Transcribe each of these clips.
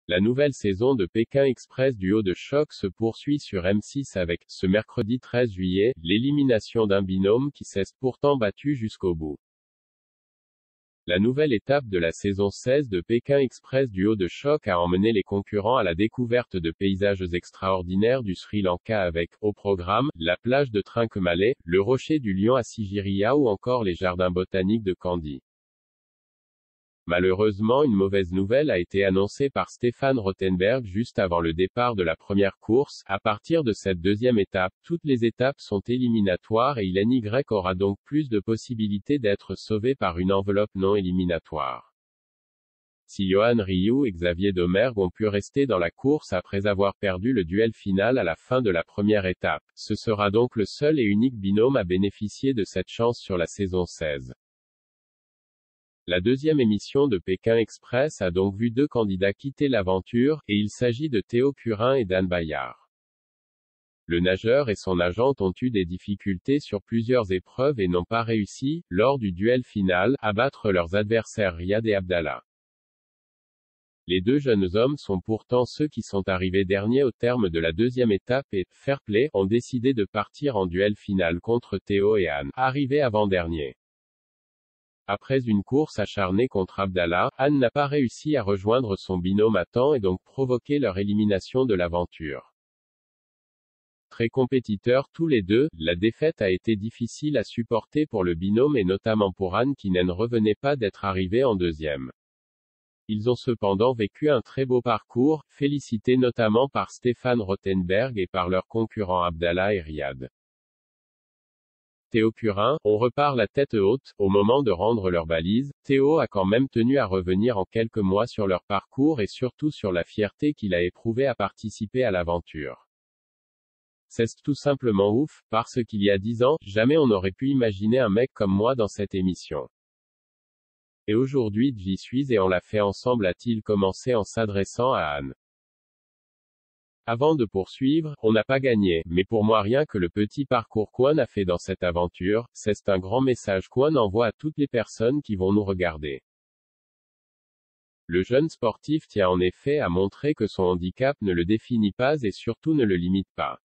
La nouvelle saison de Pékin Express du haut de choc se poursuit sur M6 avec, ce mercredi 13 juillet, l'élimination d'un binôme qui s'est pourtant battu jusqu'au bout. La nouvelle étape de la saison 16 de Pékin Express du haut de choc a emmené les concurrents à la découverte de paysages extraordinaires du Sri Lanka avec, au programme, la plage de Trincomalee, le rocher du Lion à Sigiriya ou encore les jardins botaniques de Kandy. Malheureusement, une mauvaise nouvelle a été annoncée par Stefan Rothenberg juste avant le départ de la première course. À partir de cette deuxième étape, toutes les étapes sont éliminatoires et l'NY aura donc plus de possibilités d'être sauvé par une enveloppe non éliminatoire. Si Johan Ryu et Xavier Domergue ont pu rester dans la course après avoir perdu le duel final à la fin de la première étape, ce sera donc le seul et unique binôme à bénéficier de cette chance sur la saison 16. La deuxième émission de Pékin Express a donc vu deux candidats quitter l'aventure, et il s'agit de Théo Curin et Dan Bayard. Le nageur et son agente ont eu des difficultés sur plusieurs épreuves et n'ont pas réussi, lors du duel final, à battre leurs adversaires Riyad et Abdallah. Les deux jeunes hommes sont pourtant ceux qui sont arrivés derniers au terme de la deuxième étape et, fair play, ont décidé de partir en duel final contre Théo et Anne, arrivés avant-dernier. Après une course acharnée contre Abdallah, Anne n'a pas réussi à rejoindre son binôme à temps et donc provoqué leur élimination de l'aventure. Très compétiteurs tous les deux, la défaite a été difficile à supporter pour le binôme et notamment pour Anne qui n'en revenait pas d'être arrivée en deuxième. Ils ont cependant vécu un très beau parcours, félicité notamment par Stefan Rothenberg et par leurs concurrents Abdallah et Riyad. Théo Curin, on repart la tête haute. Au moment de rendre leurs balises, Théo a quand même tenu à revenir en quelques mois sur leur parcours et surtout sur la fierté qu'il a éprouvée à participer à l'aventure. C'est tout simplement ouf, parce qu'il y a 10 ans, jamais on n'aurait pu imaginer un mec comme moi dans cette émission. Et aujourd'hui j'y suis et on l'a fait ensemble, a-t-il commencé en s'adressant à Anne. Avant de poursuivre, on n'a pas gagné, mais pour moi rien que le petit parcours qu'Ouen a fait dans cette aventure, c'est un grand message qu'Ouen envoie à toutes les personnes qui vont nous regarder. Le jeune sportif tient en effet à montrer que son handicap ne le définit pas et surtout ne le limite pas.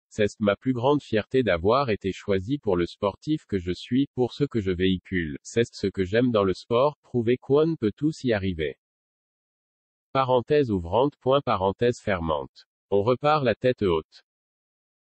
C'est ma plus grande fierté d'avoir été choisi pour le sportif que je suis, pour ce que je véhicule. C'est ce que j'aime dans le sport, prouver qu'Ouen peut tous y arriver. Parenthèse ouvrante, point parenthèse fermante. On repart la tête haute.